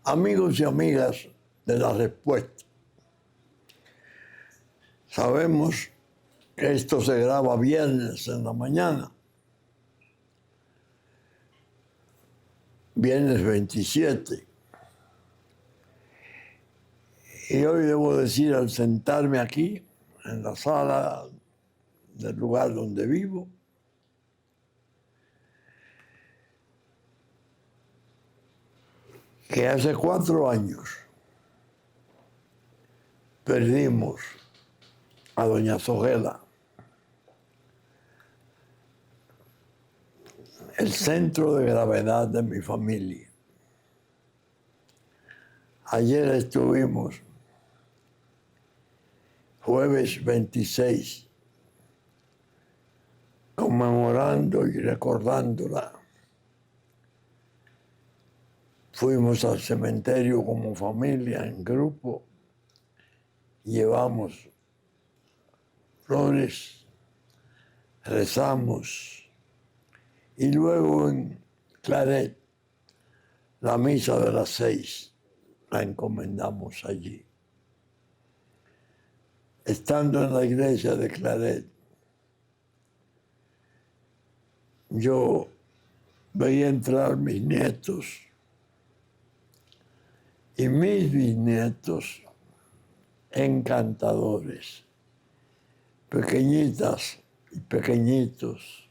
Amigos y amigas de La Respuesta, sabemos que esto se graba viernes en la mañana, viernes 27. Y hoy debo decir, al sentarme aquí, en la sala del lugar donde vivo, que hace 4 años perdimos a doña Sogela, el centro de gravedad de mi familia. Ayer estuvimos, jueves 26, conmemorando y recordándola. Fuimos al cementerio como familia, en grupo, llevamos flores, rezamos y luego en Claret, la misa de las 6, la encomendamos allí. Estando en la iglesia de Claret, yo veía entrar mis nietos y mis bisnietos encantadores, pequeñitas y pequeñitos,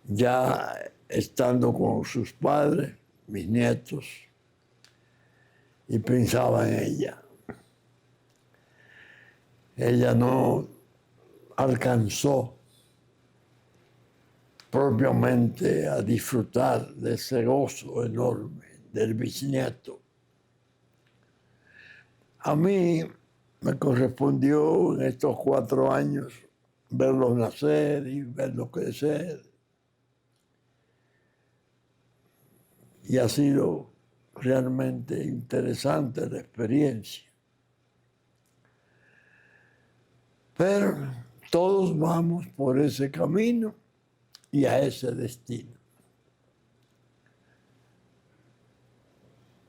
ya estando con sus padres, mis nietos, y pensaba en ella. Ella no alcanzó propiamente a disfrutar de ese gozo enorme del bisnieto. A mí me correspondió en estos 4 años verlos nacer y verlos crecer. Y ha sido realmente interesante la experiencia. Pero todos vamos por ese camino y a ese destino.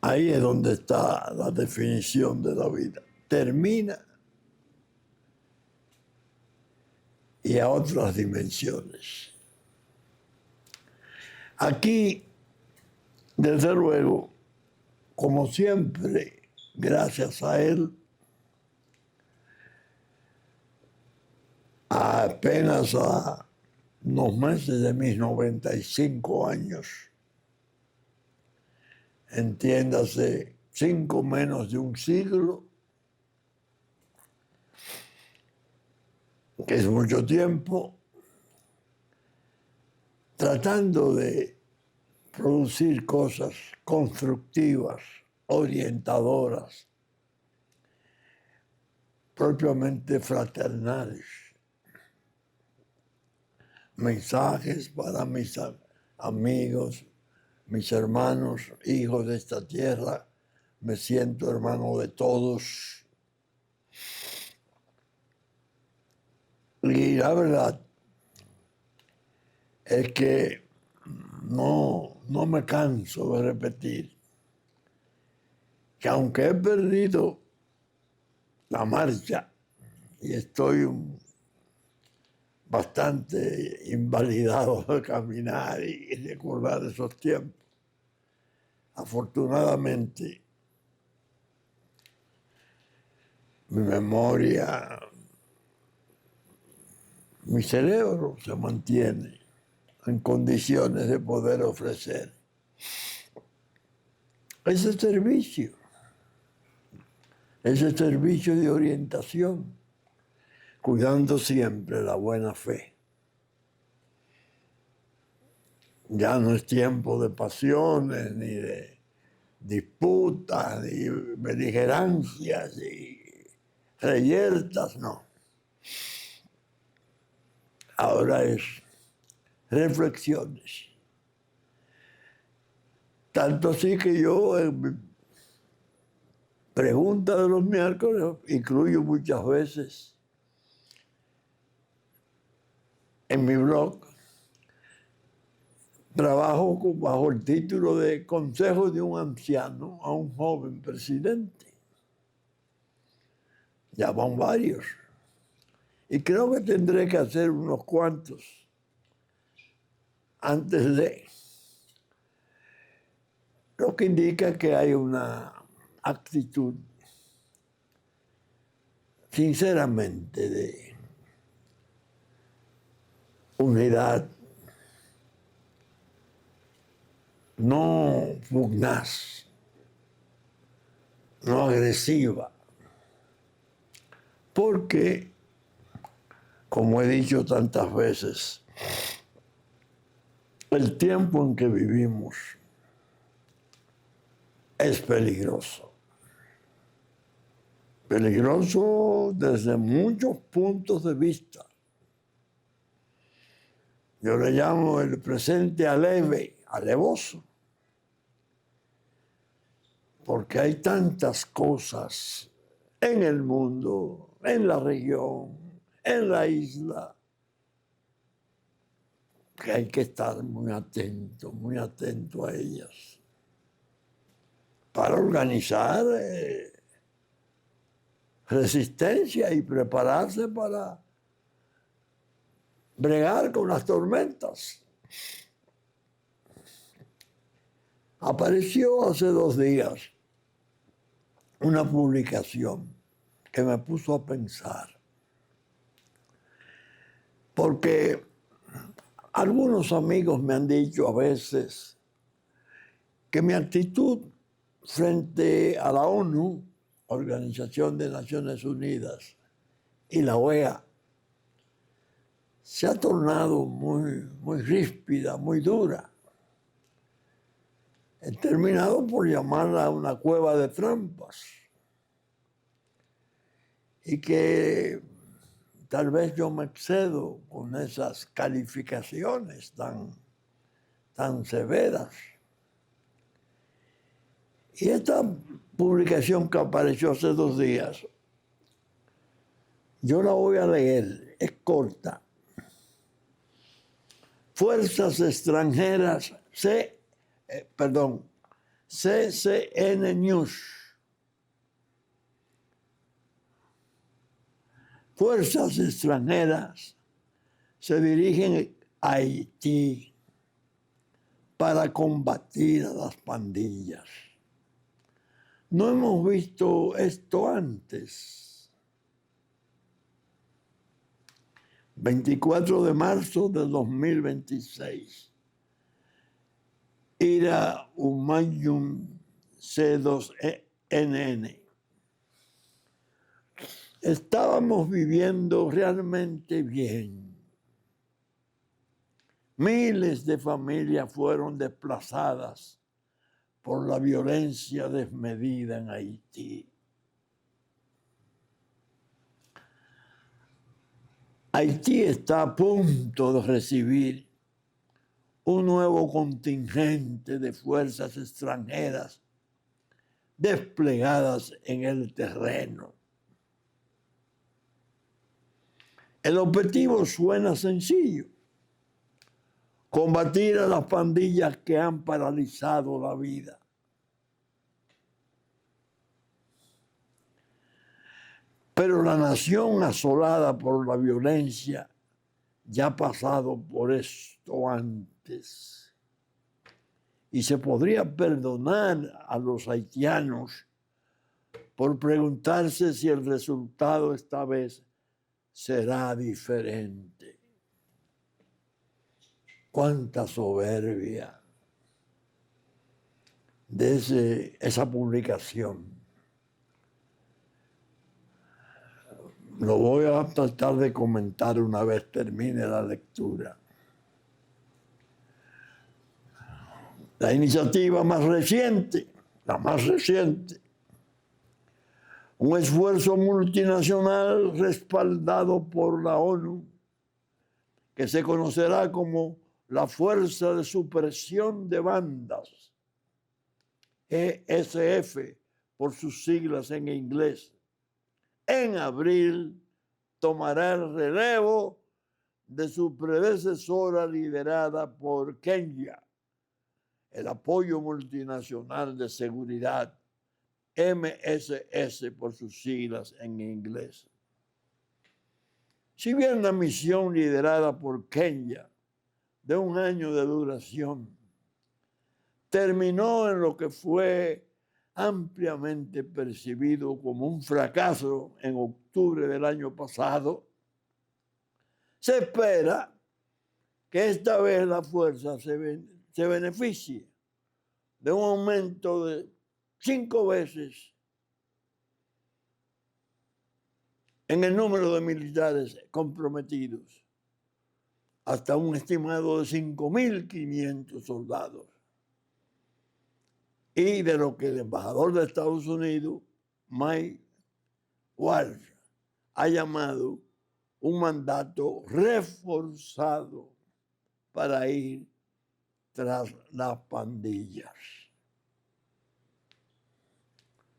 Ahí es donde está la definición de la vida. Termina y a otras dimensiones. Aquí, desde luego, como siempre, gracias a él, apenas a unos meses de mis 95 años, entiéndase, 5 menos de un siglo, que es mucho tiempo, tratando de producir cosas constructivas, orientadoras, propiamente fraternales. Mensajes para mis amigos, mis hermanos, hijos de esta tierra. Me siento hermano de todos. Y la verdad es que no me canso de repetir que aunque he perdido la marcha y estoy bastante invalidado de caminar y recordar esos tiempos, afortunadamente mi memoria, mi cerebro se mantiene en condiciones de poder ofrecer ese servicio de orientación, cuidando siempre la buena fe. Ya no es tiempo de pasiones, ni de disputas, ni beligerancias, ni reyertas, no. Ahora es reflexiones. Tanto así que yo en mi pregunta de los miércoles incluyo muchas veces en mi blog trabajo bajo el título de Consejo de un anciano a un joven presidente. Ya van varios. Y creo que tendré que hacer unos cuantos antes de. Lo que indica que hay una actitud, sinceramente, de unidad, no pugnaz, no agresiva, porque, como he dicho tantas veces, el tiempo en que vivimos es peligroso. Peligroso desde muchos puntos de vista. Yo le llamo el presente aleve, alevoso, porque hay tantas cosas en el mundo, en la región, en la isla, que hay que estar muy atento a ellas, para organizar resistencia y prepararse para bregar con las tormentas. Apareció hace 2 días una publicación que me puso a pensar, porque algunos amigos me han dicho a veces que mi actitud frente a la ONU, Organización de Naciones Unidas, y la OEA, se ha tornado muy ríspida, muy dura. He terminado por llamarla una cueva de trampas. Y que tal vez yo me excedo con esas calificaciones tan severas. Y esta publicación que apareció hace 2 días, yo la voy a leer, es corta. Fuerzas extranjeras, CCN News. Fuerzas extranjeras se dirigen a Haití para combatir a las pandillas. No hemos visto esto antes. 24 de marzo de 2026. Ira Humayun C2NN. Estábamos viviendo realmente bien. Miles de familias fueron desplazadas por la violencia desmedida en Haití. Haití está a punto de recibir un nuevo contingente de fuerzas extranjeras desplegadas en el terreno. El objetivo suena sencillo: combatir a las pandillas que han paralizado la vida. Pero la nación asolada por la violencia ya ha pasado por esto antes. Y se podría perdonar a los haitianos por preguntarse si el resultado esta vez será diferente. Cuánta soberbia de esa publicación. Lo voy a tratar de comentar una vez termine la lectura. La iniciativa más reciente, un esfuerzo multinacional respaldado por la ONU, que se conocerá como la Fuerza de Supresión de Bandas, ESF, por sus siglas en inglés, en abril tomará el relevo de su predecesora liderada por Kenya, el Apoyo Multinacional de Seguridad, MSS por sus siglas en inglés. Si bien la misión liderada por Kenya, de 1 año de duración, terminó en lo que fue ampliamente percibido como un fracaso en octubre del año pasado, se espera que esta vez la fuerza se beneficie de un aumento de 5 veces en el número de militares comprometidos, hasta un estimado de 5.500 soldados. Y de lo que el embajador de Estados Unidos, Mike Waltz, ha llamado un mandato reforzado para ir tras las pandillas.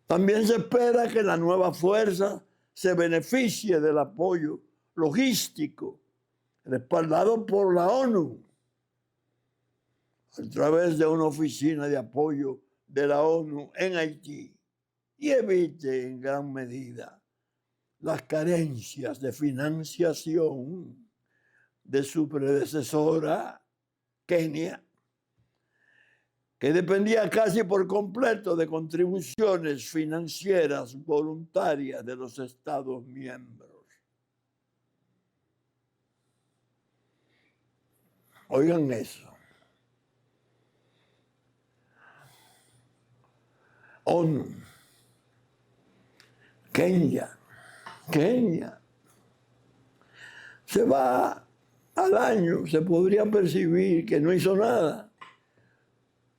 También se espera que la nueva fuerza se beneficie del apoyo logístico respaldado por la ONU a través de una oficina de apoyo de la ONU en Haití y evite en gran medida las carencias de financiación de su predecesora, Kenia, que dependía casi por completo de contribuciones financieras voluntarias de los Estados miembros. Oigan eso. ONU, Kenia, se va al año, se podría percibir que no hizo nada.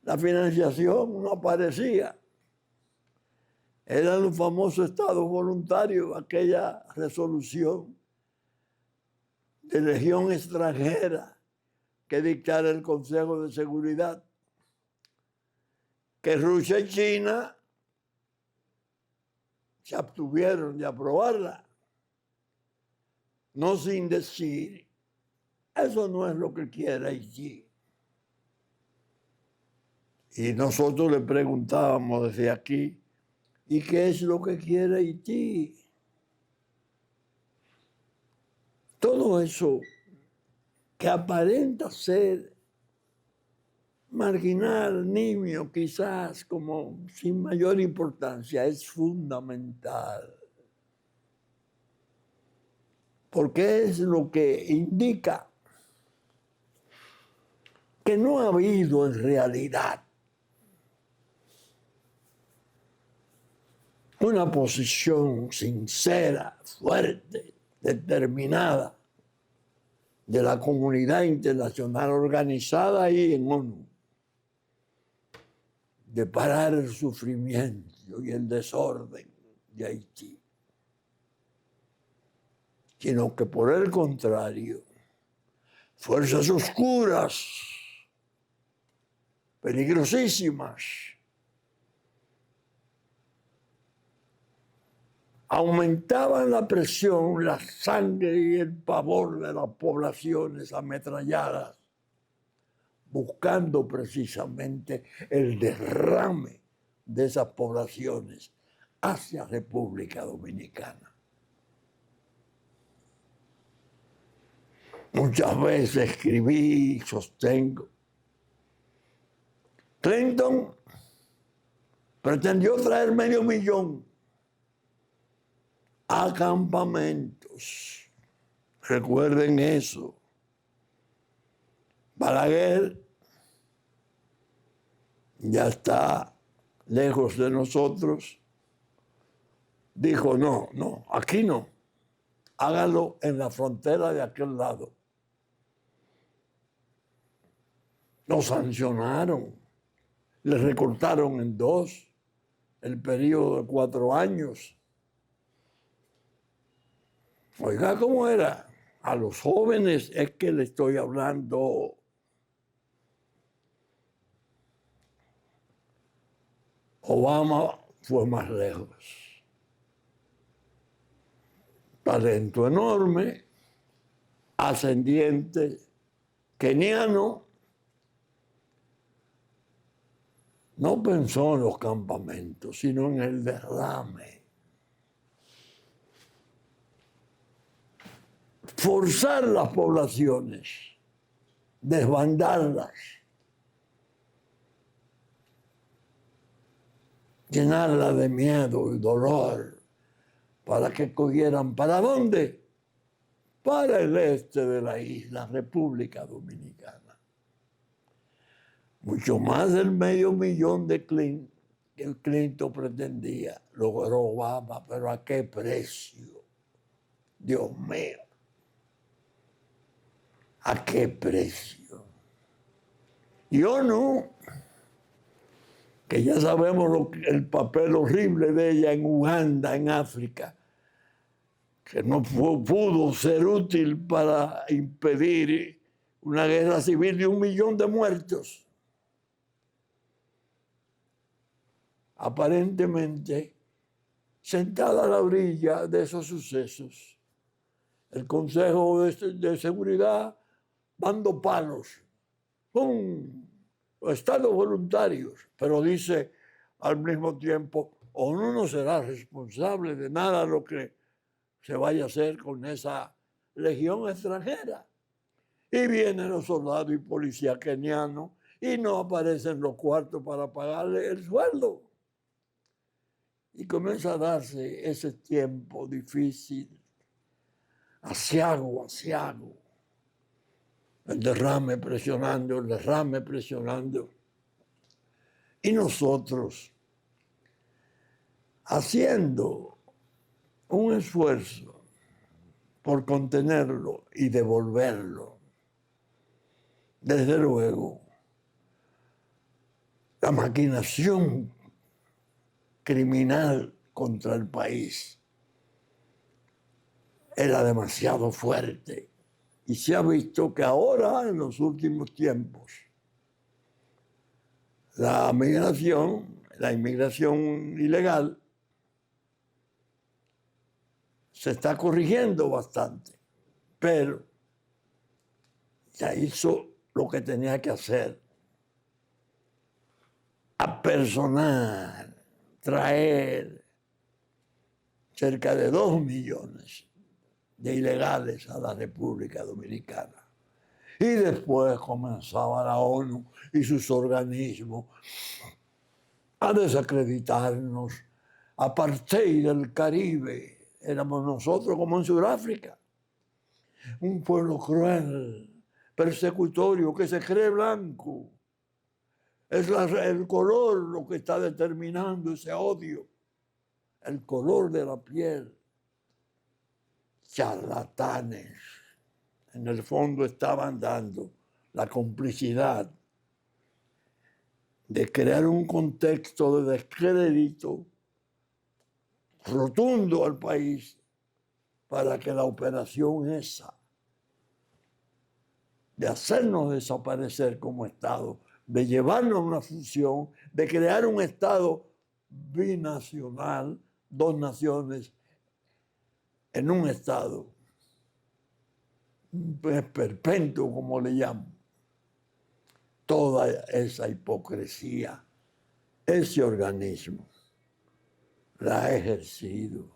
La financiación no aparecía. Eran los famosos estados voluntarios, aquella resolución de legión extranjera que dictara el Consejo de Seguridad, que Rusia y China se abstuvieron de aprobarla, no sin decir, eso no es lo que quiere Haití. Y nosotros le preguntábamos desde aquí, ¿y qué es lo que quiere Haití? Todo eso que aparenta ser marginal, nimio, quizás como sin mayor importancia, es fundamental. Porque es lo que indica que no ha habido en realidad una posición sincera, fuerte, determinada de la comunidad internacional organizada ahí en ONU, de parar el sufrimiento y el desorden de Haití, sino que por el contrario, fuerzas oscuras, peligrosísimas, aumentaban la presión, la sangre y el pavor de las poblaciones ametralladas, buscando precisamente el derrame de esas poblaciones hacia República Dominicana. Muchas veces escribí y sostengo. Clinton pretendió traer 500,000 a campamentos. Recuerden eso. Balaguer ya está lejos de nosotros. Dijo, no, aquí no. Hágalo en la frontera de aquel lado. Lo sancionaron. Le recortaron en 2 el periodo de 4 años. Oiga, ¿cómo era? A los jóvenes es que le estoy hablando. Obama fue más lejos. Talento enorme, ascendiente keniano no pensó en los campamentos, sino en el derrame. Forzar las poblaciones, desbandarlas, llenarlas de miedo y dolor para que cogieran. ¿Para dónde? Para el este de la isla, República Dominicana. Mucho más del 500,000 de que Clinton pretendía, logró Obama, pero ¿a qué precio? Dios mío, ¿a qué precio? Y ONU, que ya sabemos el papel horrible de ella en Uganda, en África, que no pudo ser útil para impedir una guerra civil de 1 millón de muertos. Aparentemente, sentada a la orilla de esos sucesos, el Consejo de Seguridad dando palos con estados voluntarios, pero dice al mismo tiempo, ONU no será responsable de nada lo que se vaya a hacer con esa legión extranjera. Y vienen los soldados y policías kenianos y no aparecen los cuartos para pagarle el sueldo. Y comienza a darse ese tiempo difícil, aciago. El derrame presionando. Y nosotros haciendo un esfuerzo por contenerlo y devolverlo. Desde luego, la maquinación criminal contra el país era demasiado fuerte. Y se ha visto que ahora, en los últimos tiempos, la inmigración ilegal, se está corrigiendo bastante, pero ya hizo lo que tenía que hacer. Apersonar, traer cerca de 2 millones de ilegales a la República Dominicana. Y después comenzaba la ONU y sus organismos a desacreditarnos. Apartheid del Caribe, éramos nosotros como en Sudáfrica. Un pueblo cruel, persecutorio, que se cree blanco. Es el color lo que está determinando ese odio. El color de la piel. Charlatanes. En el fondo estaban dando la complicidad de crear un contexto de descrédito rotundo al país para que la operación esa de hacernos desaparecer como Estado, de llevarnos a una fusión, de crear un Estado binacional, 2 naciones en un Estado, esperpento como le llamo. Toda esa hipocresía, ese organismo la ha ejercido.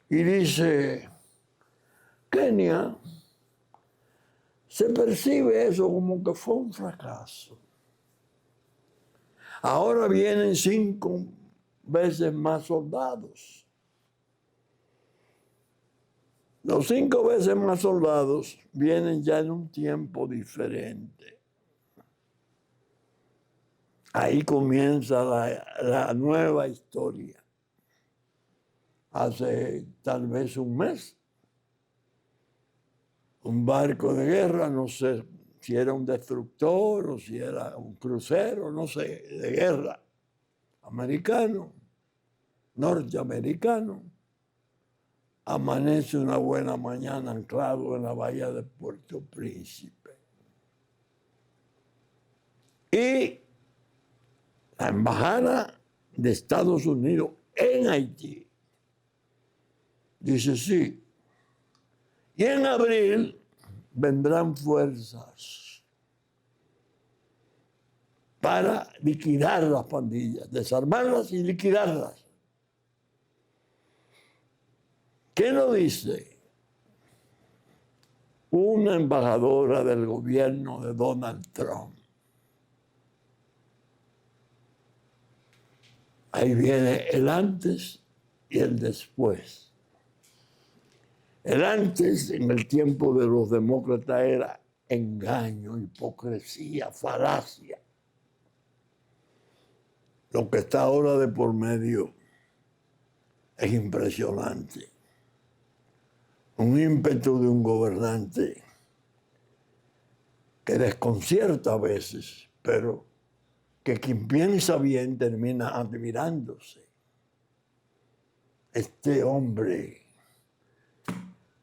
Y dice, Kenia, se percibe eso como que fue un fracaso. Ahora vienen 5 veces más soldados. Los 5 veces más soldados vienen ya en un tiempo diferente. Ahí comienza la nueva historia. Hace tal vez un mes, un barco de guerra, no sé si era un destructor o si era un crucero, no sé, de guerra, americano, norteamericano, amanece una buena mañana anclado en la bahía de Puerto Príncipe. Y la embajada de Estados Unidos en Haití dice sí, Y en abril vendrán fuerzas para liquidar las pandillas, desarmarlas y liquidarlas. ¿Qué lo dice? Una embajadora del gobierno de Donald Trump. Ahí viene el antes y el después. El antes, en el tiempo de los demócratas, era engaño, hipocresía, falacia. Lo que está ahora de por medio es impresionante. Un ímpetu de un gobernante que desconcierta a veces, pero que quien piensa bien termina admirándose. Este hombre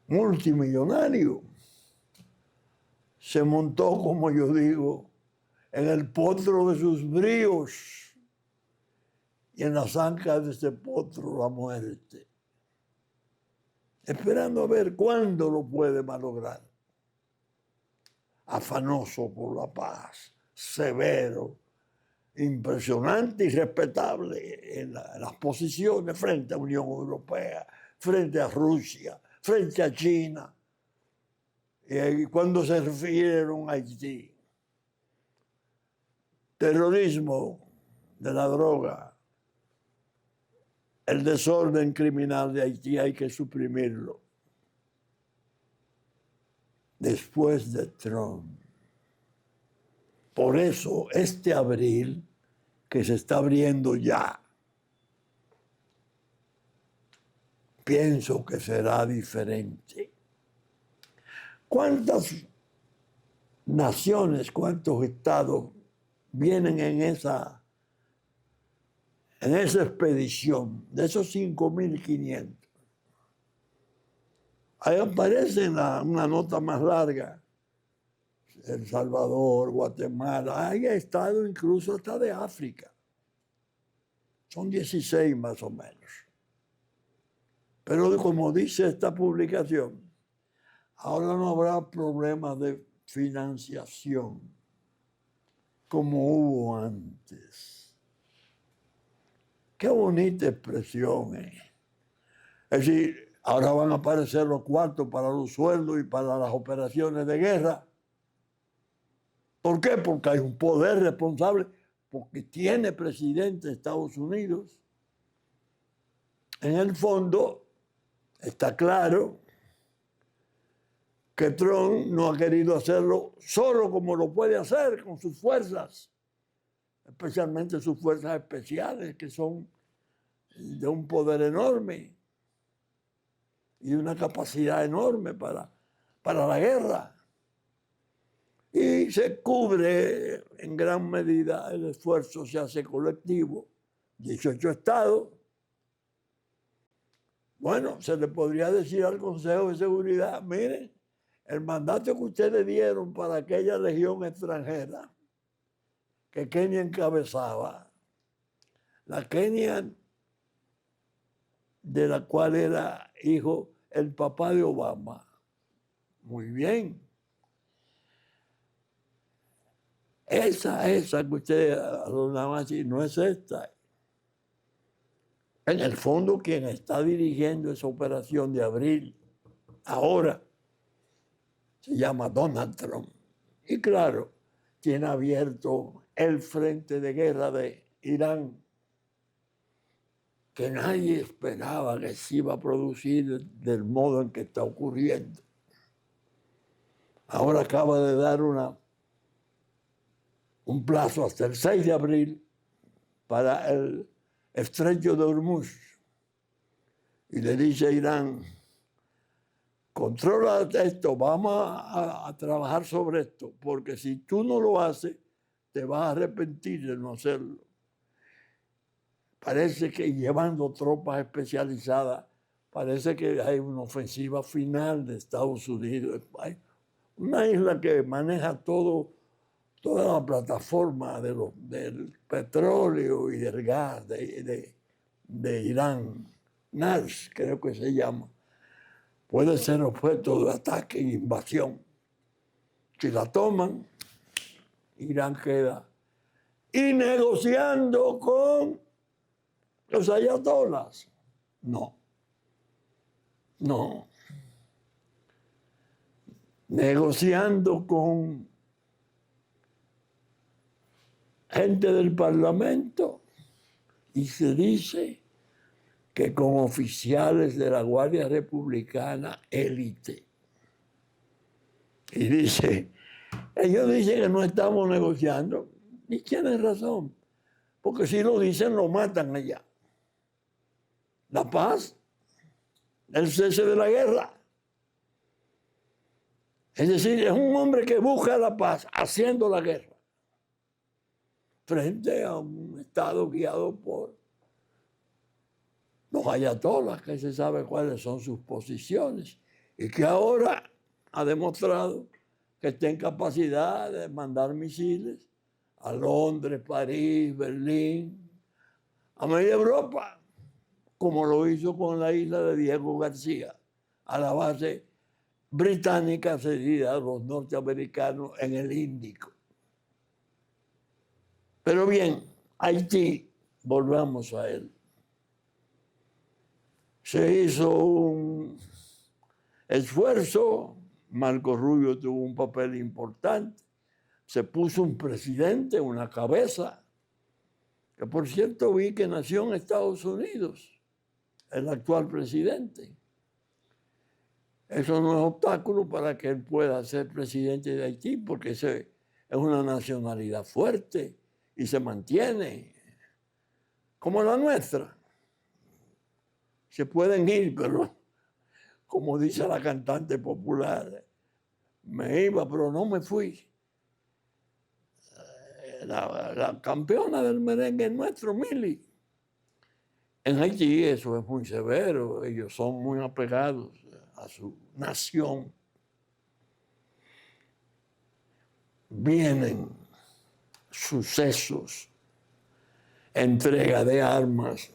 multimillonario se montó, como yo digo, en el potro de sus bríos y en las ancas de ese potro la muerte, esperando a ver cuándo lo puede malograr. Afanoso por la paz, severo, impresionante y respetable en las posiciones frente a la Unión Europea, frente a Rusia, frente a China. Y cuando se refirieron a Haití, terrorismo de la droga, el desorden criminal de Haití hay que suprimirlo. Después de Trump. Por eso este abril que se está abriendo ya, pienso que será diferente. ¿Cuántas naciones, cuántos estados vienen en esa expedición de esos 5.500? Ahí aparece una nota más larga. El Salvador, Guatemala, hay estados incluso hasta de África. Son 16 más o menos. Pero como dice esta publicación, ahora no habrá problemas de financiación como hubo antes. Qué bonita expresión, ¿eh? Es decir, ahora van a aparecer los cuartos para los sueldos y para las operaciones de guerra. ¿Por qué? Porque hay un poder responsable, porque tiene presidente de Estados Unidos. En el fondo, está claro que Trump no ha querido hacerlo solo como lo puede hacer con sus fuerzas, especialmente sus fuerzas especiales, que son de un poder enorme y una capacidad enorme para la guerra. Y se cubre en gran medida, el esfuerzo se hace colectivo, 18 estados. Bueno, se le podría decir al Consejo de Seguridad, miren, el mandato que ustedes dieron para aquella legión extranjera que Kenia encabezaba, la Kenia de la cual era hijo el papá de Obama. Muy bien. Esa que ustedes adornaban así, no es esta. En el fondo, quien está dirigiendo esa operación de abril, ahora, se llama Donald Trump. Y claro, tiene abierto el frente de guerra de Irán, que nadie esperaba que se iba a producir del modo en que está ocurriendo. Ahora acaba de dar un plazo hasta el 6 de abril para el estrecho de Hormuz. Y le dice a Irán, controla esto, vamos a trabajar sobre esto, porque si tú no lo haces, te vas a arrepentir de no hacerlo. Parece que llevando tropas especializadas, parece que hay una ofensiva final de Estados Unidos. Hay una isla que maneja toda la plataforma del petróleo y del gas de Irán, Nars creo que se llama. puede ser objeto de ataque e invasión. Si la toman, Irán queda. Y negociando con los ayatolás. No. Negociando con gente del Parlamento, y se dice que con oficiales de la Guardia Republicana élite. Y dice, ellos dicen que no estamos negociando, y tienen razón, porque si lo dicen lo matan allá. La paz, el cese de la guerra. Es decir, es un hombre que busca la paz haciendo la guerra frente a un Estado guiado por los ayatolás, que se sabe cuáles son sus posiciones y que ahora ha demostrado que está en capacidad de mandar misiles a Londres, París, Berlín, a media Europa, como lo hizo con la isla de Diego García, a la base británica cedida a los norteamericanos en el Índico. Pero bien, Haití, volvamos a él. Se hizo un esfuerzo, Marco Rubio tuvo un papel importante, se puso un presidente, una cabeza, que por cierto vi que nació en Estados Unidos, el actual presidente. Eso no es obstáculo para que él pueda ser presidente de Haití, porque es una nacionalidad fuerte y se mantiene, como la nuestra. Se pueden ir, pero como dice la cantante popular, me iba, pero no me fui. La campeona del merengue es nuestro, Mili. En Haití eso es muy severo, ellos son muy apegados a su nación. Vienen sucesos, entrega de armas,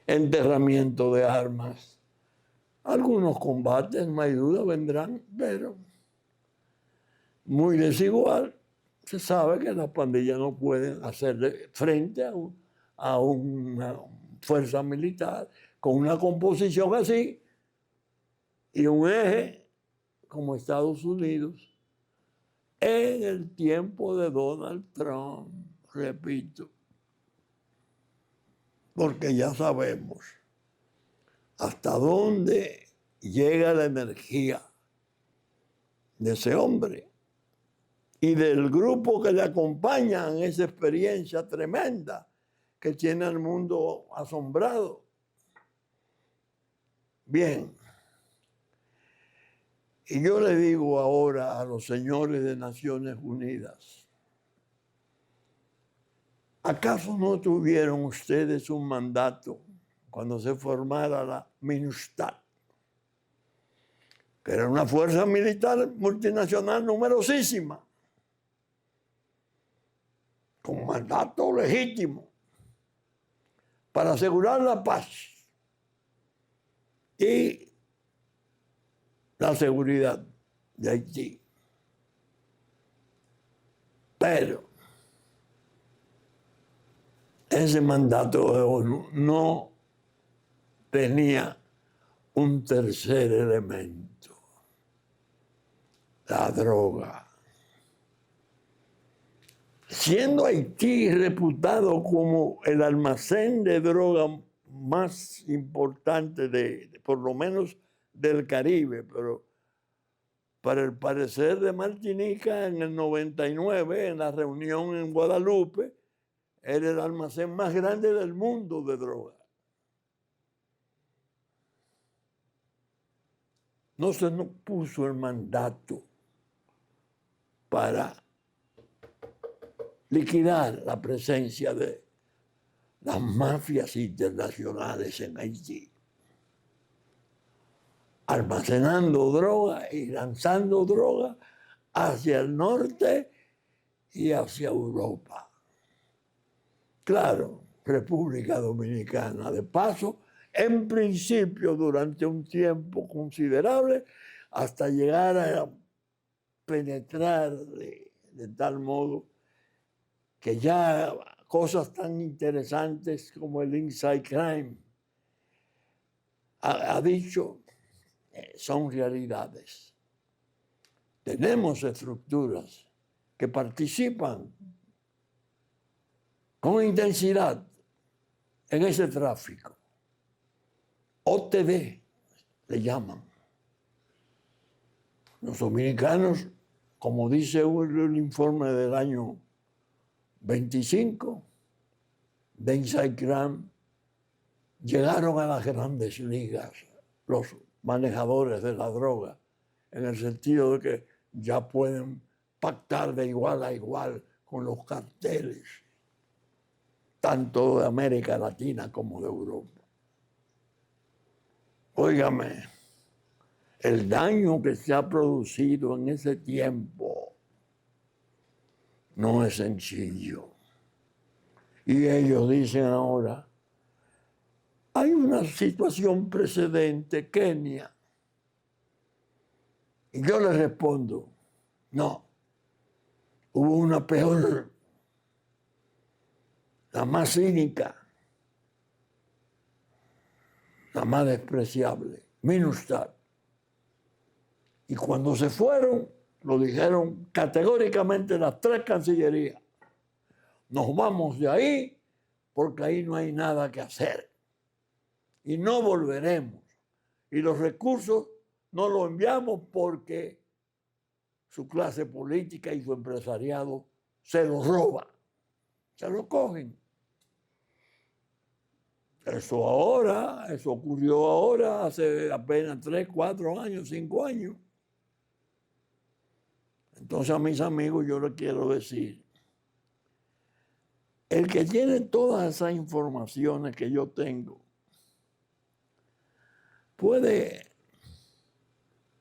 enterramiento de armas. Algunos combates, no hay duda, vendrán, pero muy desigual. Se sabe que las pandillas no pueden hacerle frente a una fuerza militar con una composición así y un eje como Estados Unidos en el tiempo de Donald Trump, repito, porque ya sabemos hasta dónde llega la energía de ese hombre y del grupo que le acompaña en esa experiencia tremenda que tiene al mundo asombrado. Bien, y yo le digo ahora a los señores de Naciones Unidas, ¿acaso no tuvieron ustedes un mandato cuando se formara la MINUSTAH, que era una fuerza militar multinacional numerosísima, con mandato legítimo para asegurar la paz y la seguridad de Haití? Pero ese mandato de ONU no tenía un tercer elemento, la droga. Siendo Haití reputado como el almacén de droga más importante por lo menos del Caribe, pero para el parecer de Martinica en el 99, en la reunión en Guadalupe, era el almacén más grande del mundo de droga. No se nos puso el mandato para liquidar la presencia de las mafias internacionales en Haití, almacenando droga y lanzando droga hacia el norte y hacia Europa. Claro, República Dominicana, de paso, en principio durante un tiempo considerable, hasta llegar a penetrar de tal modo que ya cosas tan interesantes como el Inside Crime ha dicho son realidades. Tenemos estructuras que participan con intensidad en ese tráfico. OTD le llaman. Los dominicanos, como dice el informe del año 25 de Inside Crime, llegaron a las grandes ligas los manejadores de la droga, en el sentido de que ya pueden pactar de igual a igual con los carteles, tanto de América Latina como de Europa. Óigame, el daño que se ha producido en ese tiempo no es sencillo. Y ellos dicen ahora, hay una situación precedente, Kenia. Y yo les respondo, no, hubo una peor, la más cínica, la más despreciable, Minustah. Y cuando se fueron, lo dijeron categóricamente las tres cancillerías. Nos vamos de ahí porque ahí no hay nada que hacer. Y no volveremos. Y los recursos no los enviamos porque su clase política y su empresariado se los roba, se lo cogen. Eso ocurrió ahora, hace apenas 3, 4 años, 5 años. Entonces a mis amigos yo les quiero decir, el que tiene todas esas informaciones que yo tengo puede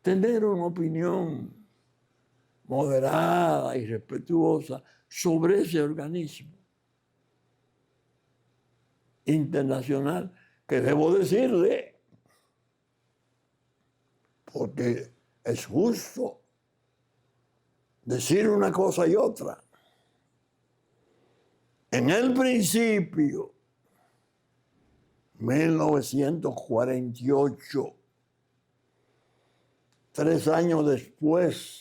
tener una opinión moderada y respetuosa sobre ese organismo internacional, que debo decirle, porque es justo decir una cosa y otra. En el principio, 1948, 3 años después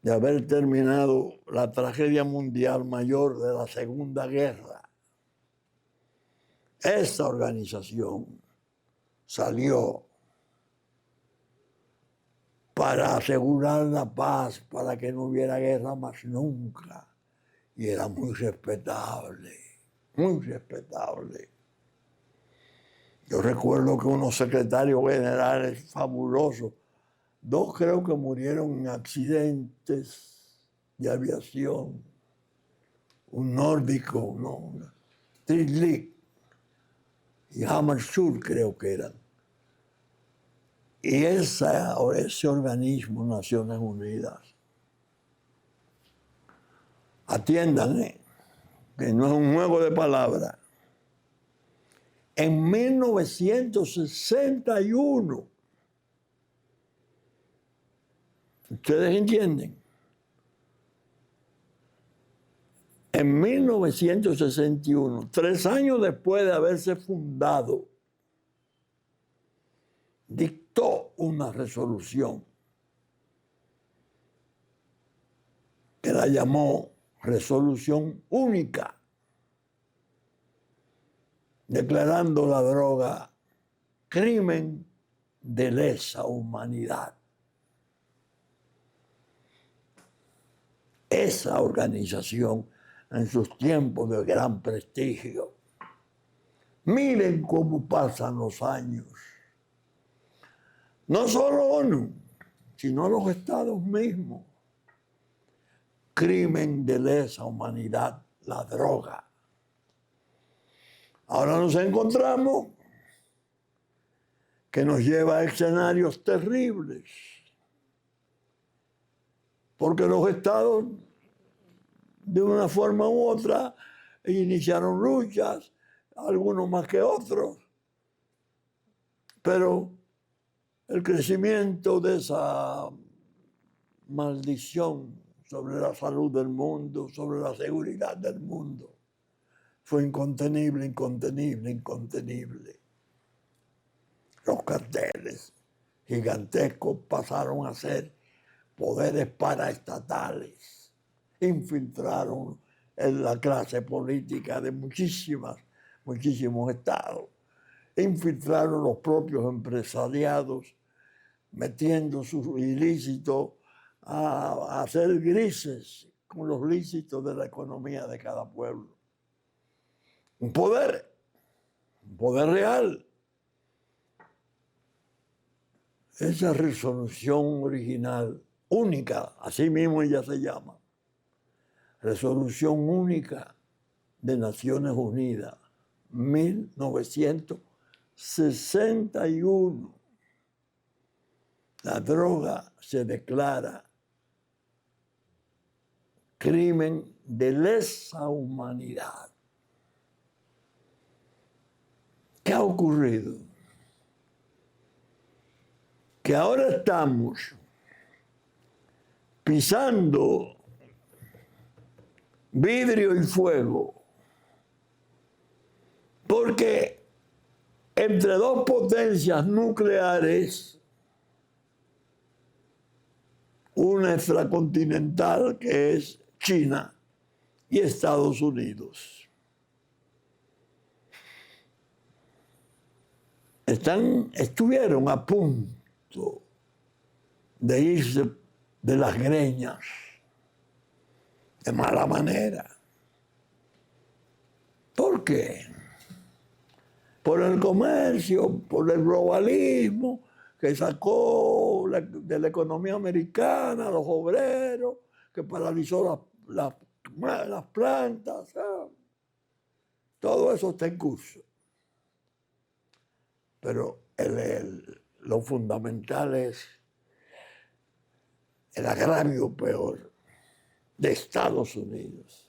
de haber terminado la tragedia mundial mayor de la Segunda Guerra, esta organización salió para asegurar la paz, para que no hubiera guerra más nunca. Y era muy respetable, muy respetable. Yo recuerdo que unos secretarios generales fabulosos, 2 creo que murieron en accidentes de aviación, un nórdico, ¿no? Trillik y Hammarskjöld creo que eran. Y ese organismo, Naciones Unidas, atiendan, que no es un juego de palabras. En 1961, ¿ustedes entienden? En 1961, 3 años después de haberse fundado, dictó una resolución que la llamó Resolución Única, declarando la droga crimen de lesa humanidad. Esa organización, en sus tiempos de gran prestigio, miren cómo pasan los años. No solo ONU, sino los estados mismos. Crimen de lesa humanidad, la droga. Ahora nos encontramos que nos lleva a escenarios terribles, porque los estados, de una forma u otra, iniciaron luchas, algunos más que otros, pero el crecimiento de esa maldición sobre la salud del mundo, sobre la seguridad del mundo, fue incontenible, incontenible, incontenible. Los carteles gigantescos pasaron a ser poderes paraestatales, infiltraron en la clase política de muchísimos estados, infiltraron los propios empresariados, metiendo sus ilícitos a hacer grises con los lícitos de la economía de cada pueblo. Un poder real. Esa resolución original, única, así mismo ella se llama, Resolución Única de Naciones Unidas, 1961. La droga se declara crimen de lesa humanidad. ¿Qué ha ocurrido? Que ahora estamos pisando vidrio y fuego, porque entre dos potencias nucleares, una extracontinental que es China y Estados Unidos, estuvieron a punto de irse de las greñas de mala manera. ¿Por qué? Por el comercio, por el globalismo que sacó de la economía americana a los obreros, que paralizó las plantas. Todo eso está en curso. Pero lo fundamental es el agravio peor de Estados Unidos,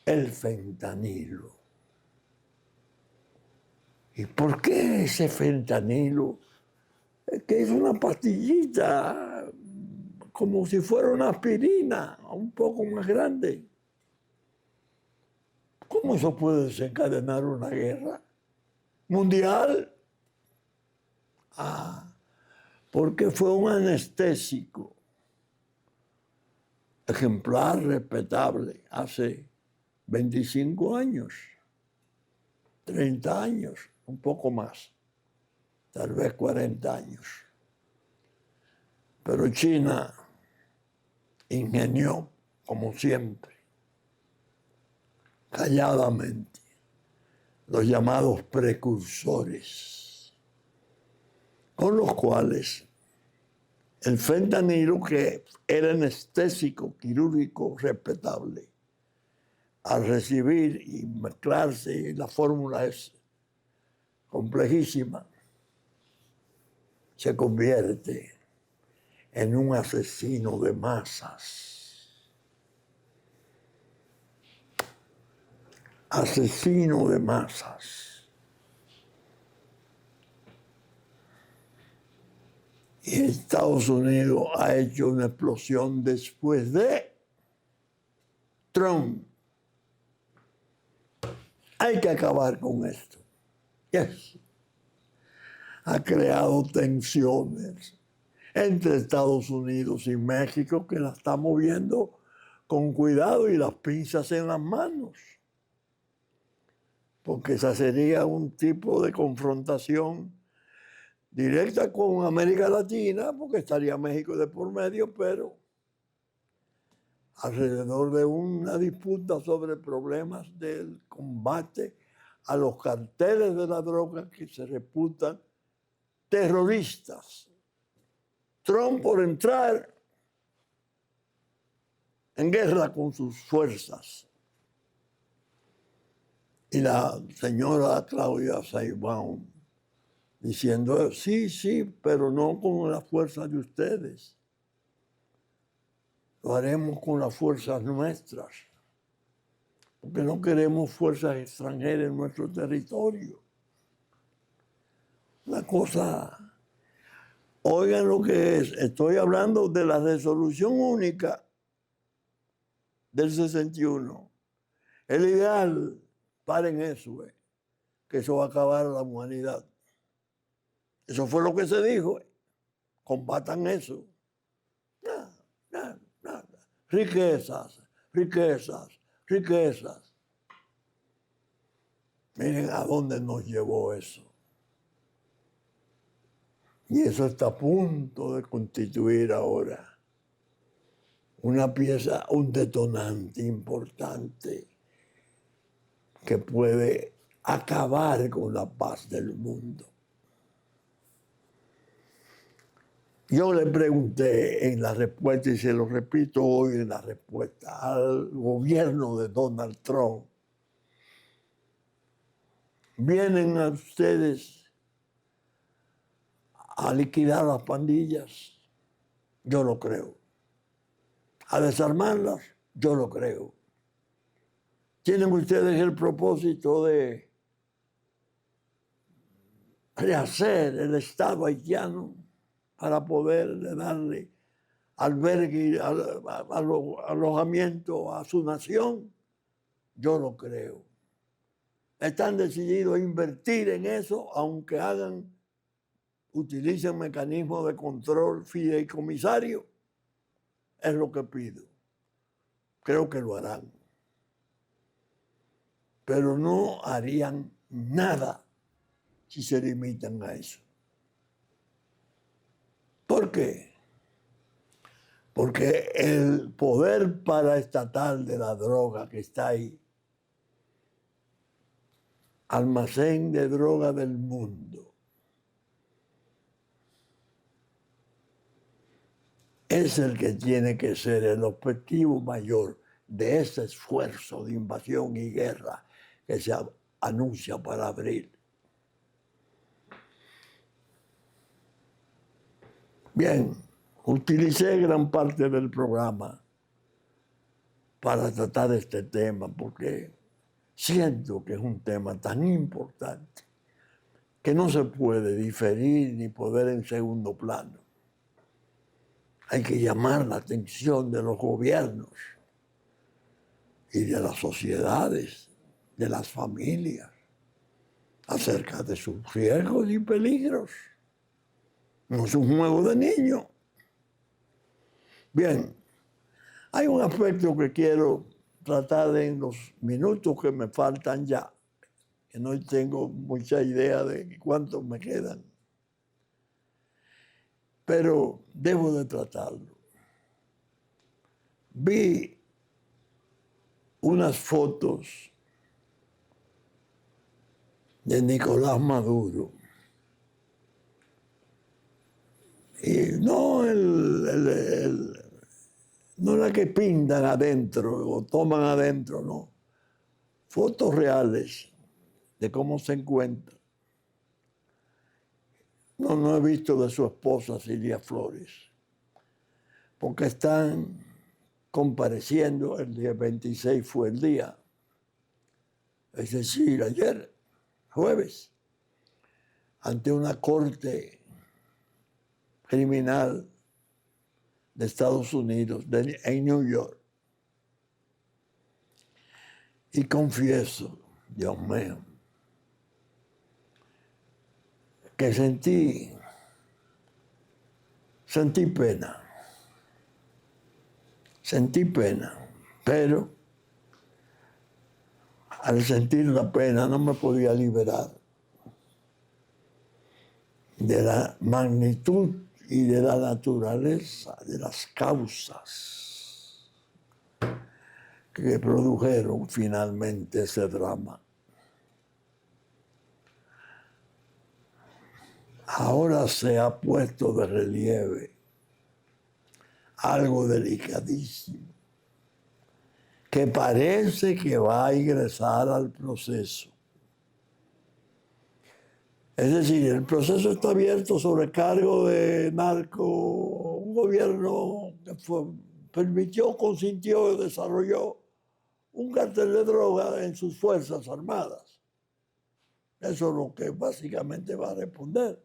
el fentanilo. ¿Y por qué ese fentanilo? Es que es una pastillita, como si fuera una aspirina, un poco más grande. ¿Cómo eso puede desencadenar una guerra mundial? Porque fue un anestésico ejemplar, respetable, hace 25 años, 30 años, un poco más, tal vez 40 años. Pero China ingenió, como siempre, calladamente, los llamados precursores, con los cuales el fentanilo, que era anestésico quirúrgico respetable, al recibir y mezclarse, la fórmula es complejísima, se convierte en un asesino de masas. Asesino de masas. Y Estados Unidos ha hecho una explosión después de Trump. Hay que acabar con esto. Yes. Ha creado tensiones entre Estados Unidos y México que la estamos viendo con cuidado y las pinzas en las manos. Porque esa sería un tipo de confrontación directa con América Latina, porque estaría México de por medio, pero alrededor de una disputa sobre problemas del combate a los carteles de la droga que se reputan terroristas. Trump por entrar en guerra con sus fuerzas. Y la señora Claudia Sheinbaum diciendo, sí, pero no con la fuerza de ustedes. Lo haremos con las fuerzas nuestras. porque no queremos fuerzas extranjeras en nuestro territorio. Una cosa, oigan lo que es, estoy hablando de la resolución única del 61. El ideal, paren eso, que eso va a acabar a la humanidad. Eso fue lo que se dijo, combatan eso. Nada, nada. Riquezas, riquezas, riquezas. Miren a dónde nos llevó eso. Y eso está a punto de constituir ahora una pieza, un detonante importante que puede acabar con la paz del mundo. Yo le pregunté en la respuesta, y se lo repito hoy en la respuesta, al gobierno de Donald Trump: ¿vienen a ustedes a liquidar las pandillas? Yo lo creo. ¿A desarmarlas? Yo lo creo. ¿Tienen ustedes el propósito de rehacer el Estado haitiano para poder darle albergue, alojamiento a su nación? Yo lo creo. Están decididos a invertir en eso, aunque utilicen mecanismos de control fideicomisario. Es lo que pido. Creo que lo harán. Pero no harían nada si se limitan a eso. ¿Por qué? Porque el poder paraestatal de la droga que está ahí, almacén de droga del mundo, es el que tiene que ser el objetivo mayor de ese esfuerzo de invasión y guerra que se anuncia para abril. Bien, utilicé gran parte del programa para tratar este tema porque siento que es un tema tan importante que no se puede diferir ni poner en segundo plano. Hay que llamar la atención de los gobiernos y de las sociedades, de las familias, acerca de sus riesgos y peligros. No es un juego de niños. Bien, hay un aspecto que quiero tratar en los minutos que me faltan ya, que no tengo mucha idea de cuántos me quedan, pero debo de tratarlo. Vi unas fotos de Nicolás Maduro. Y no no la que pintan adentro o toman adentro, no. Fotos reales de cómo se encuentra. No he visto de su esposa Cilia Flores, porque están compareciendo, el día 26 fue el día, es decir, ayer, jueves, ante una corte criminal de Estados Unidos, en New York. Y confieso, Dios mío, que sentí pena. Sentí pena, pero al sentir la pena no me podía liberar de la magnitud y de la naturaleza de las causas que produjeron finalmente ese drama. Ahora se ha puesto de relieve algo delicadísimo, que parece que va a ingresar al proceso. Es decir, el proceso está abierto sobre cargo de un gobierno que permitió, consintió y desarrolló un cartel de droga en sus fuerzas armadas. Eso es lo que básicamente va a responder.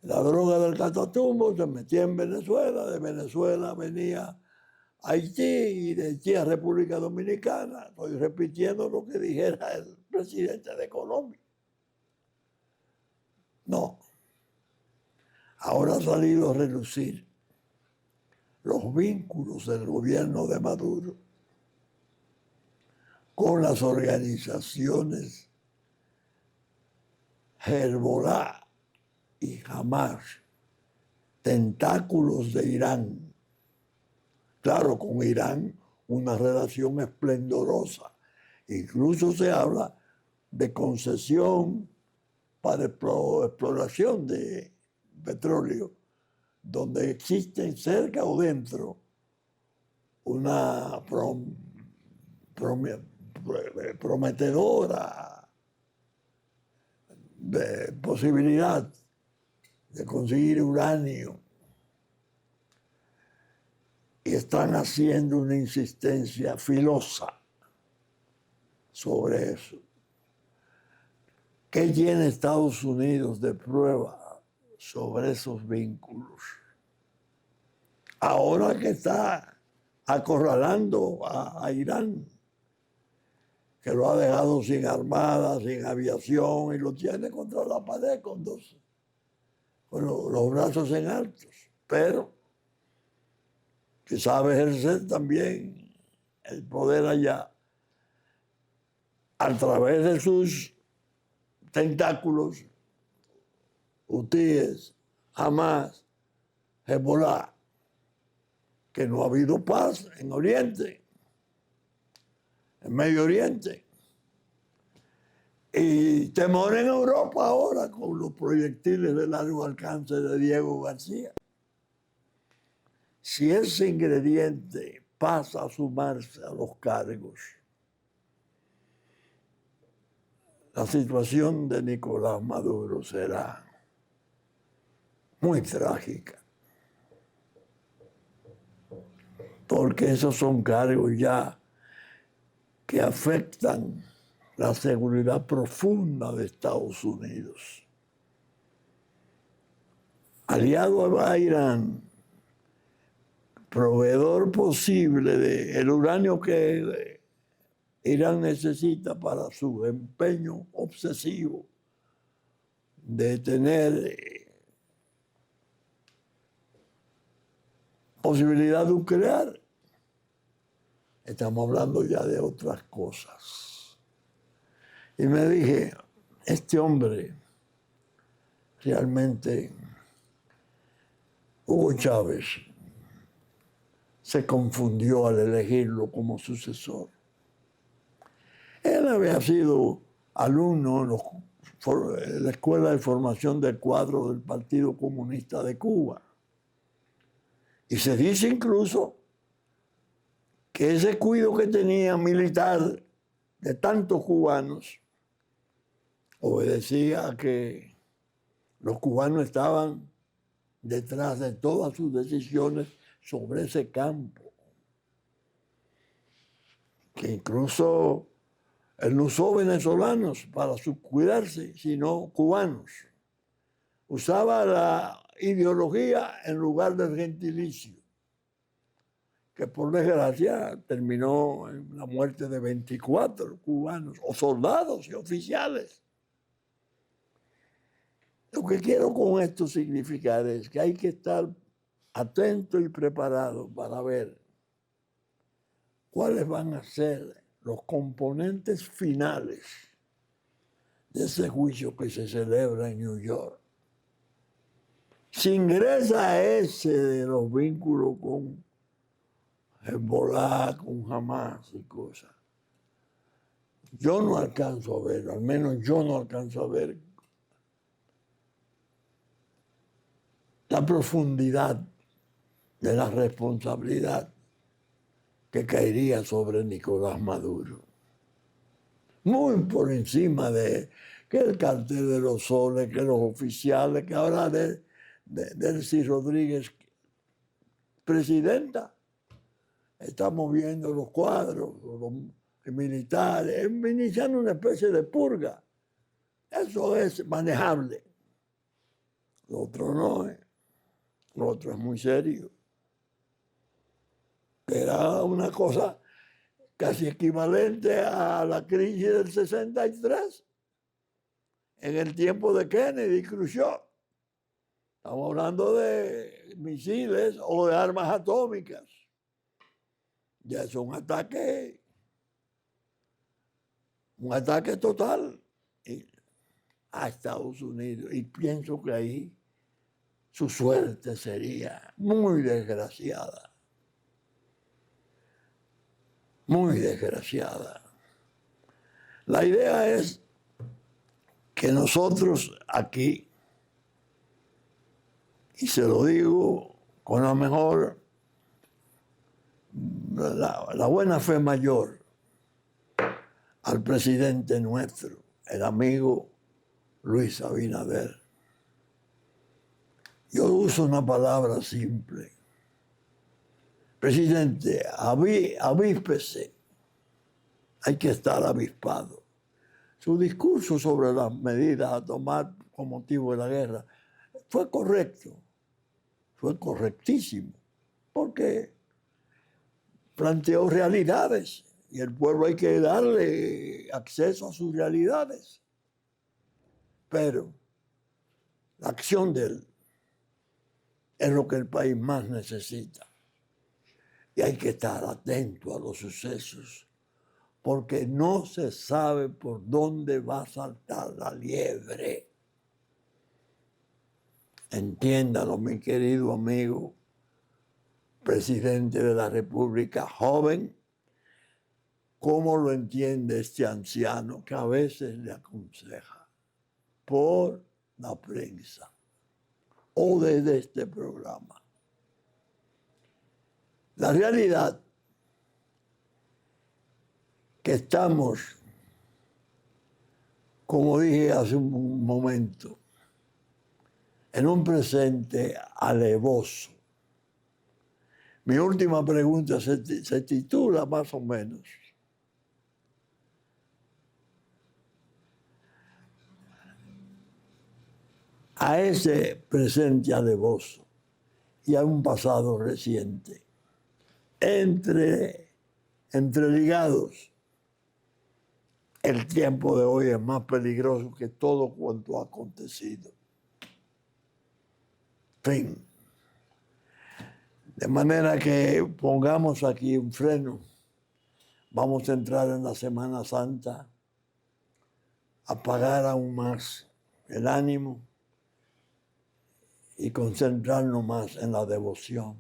La droga del Catatumbo se metía en Venezuela, de Venezuela venía a Haití y de Haití a República Dominicana. Estoy repitiendo lo que dijera el presidente de Colombia. No. Ahora ha salido a relucir los vínculos del gobierno de Maduro con las organizaciones Hezbollah y Hamas, tentáculos de Irán. Claro, con Irán una relación esplendorosa. Incluso se habla de concesión para exploración de petróleo, donde existen cerca o dentro una prometedora de posibilidad de conseguir uranio. Y están haciendo una insistencia filosa sobre eso. ¿Qué tiene Estados Unidos de prueba sobre esos vínculos? Ahora que está acorralando a Irán, que lo ha dejado sin armada, sin aviación, y lo tiene contra la pared con los brazos en altos, pero que sabe ejercer también el poder allá a través de sus tentáculos, hutíes, Hamas, Hezbollah, que no ha habido paz en Oriente, en Medio Oriente. Y temor en Europa ahora con los proyectiles de largo alcance de Diego García. Si ese ingrediente pasa a sumarse a los cargos, la situación de Nicolás Maduro será muy trágica. Porque esos son cargos ya que afectan la seguridad profunda de Estados Unidos. Aliado a Irán, proveedor posible del uranio que Irán necesita para su empeño obsesivo de tener posibilidad nuclear. Estamos hablando ya de otras cosas. Y me dije, este hombre realmente, Hugo Chávez, se confundió al elegirlo como sucesor. Él había sido alumno en la Escuela de Formación del Cuadro del Partido Comunista de Cuba. Y se dice incluso que ese cuidado que tenía militar de tantos cubanos obedecía a que los cubanos estaban detrás de todas sus decisiones sobre ese campo. Que incluso él no usó venezolanos para cuidarse, sino cubanos. Usaba la ideología en lugar del gentilicio, que por desgracia terminó en la muerte de 24 cubanos, o soldados y oficiales. Lo que quiero con esto significar es que hay que estar atento y preparado para ver cuáles van a ser los componentes finales de ese juicio que se celebra en New York. Si ingresa ese de los vínculos con Hezbollah, con Hamas y cosas, yo no alcanzo a ver, al menos yo no alcanzo a ver la profundidad de la responsabilidad que caería sobre Nicolás Maduro. Muy por encima de que el cartel de los soles, que los oficiales, que ahora Delcy Rodríguez, presidenta. estamos viendo los cuadros, los militares, iniciando una especie de purga. Eso es manejable. Lo otro no es. Lo otro es muy serio. Era una cosa casi equivalente a la crisis del 63, en el tiempo de Kennedy y Khrushchev. Estamos hablando de misiles o de armas atómicas. Ya es un ataque total a Estados Unidos. Y pienso que ahí su suerte sería muy desgraciada. Muy desgraciada. La idea es que nosotros aquí, y se lo digo con la mejor, la buena fe mayor al presidente nuestro, el amigo Luis Abinader. Yo uso una palabra simple. Presidente, avíspese. Hay que estar avispado. Su discurso sobre las medidas a tomar con motivo de la guerra fue correcto, fue correctísimo, porque planteó realidades y el pueblo hay que darle acceso a sus realidades. Pero la acción de él es lo que el país más necesita. Y hay que estar atento a los sucesos, porque no se sabe por dónde va a saltar la liebre. Entiéndalo, mi querido amigo, presidente de la República joven, cómo lo entiende este anciano que a veces le aconseja por la prensa o desde este programa. La realidad que estamos, como dije hace un momento, en un presente alevoso. Mi última pregunta se titula más o menos: a ese presente alevoso y a un pasado reciente, entreligados, el tiempo de hoy es más peligroso que todo cuanto ha acontecido. Fin. De manera que pongamos aquí un freno. Vamos a entrar en la Semana Santa, apagar aún más el ánimo y concentrarnos más en la devoción,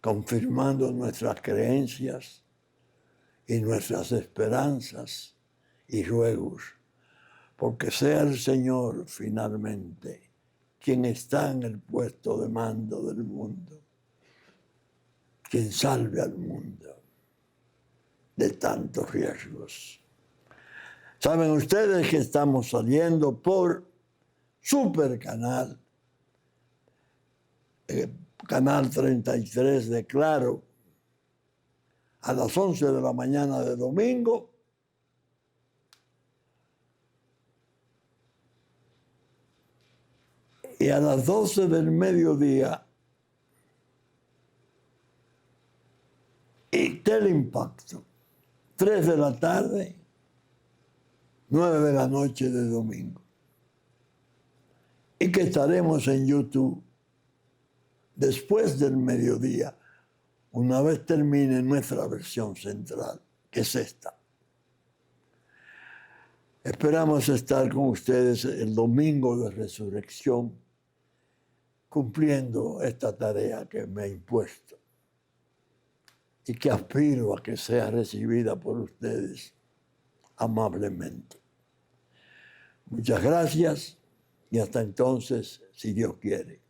confirmando nuestras creencias y nuestras esperanzas y ruegos, porque sea el Señor finalmente quien está en el puesto de mando del mundo, quien salve al mundo de tantos riesgos. Saben ustedes que estamos saliendo por Super Canal, Canal 33 de Claro, a las 11 de la mañana de domingo, y a las 12 del mediodía, y Teleimpacto, 3 de la tarde, 9 de la noche de domingo. Y que estaremos en YouTube después del mediodía, una vez termine nuestra versión central, que es esta. Esperamos estar con ustedes el domingo de resurrección, cumpliendo esta tarea que me he impuesto y que aspiro a que sea recibida por ustedes amablemente. Muchas gracias y hasta entonces, si Dios quiere.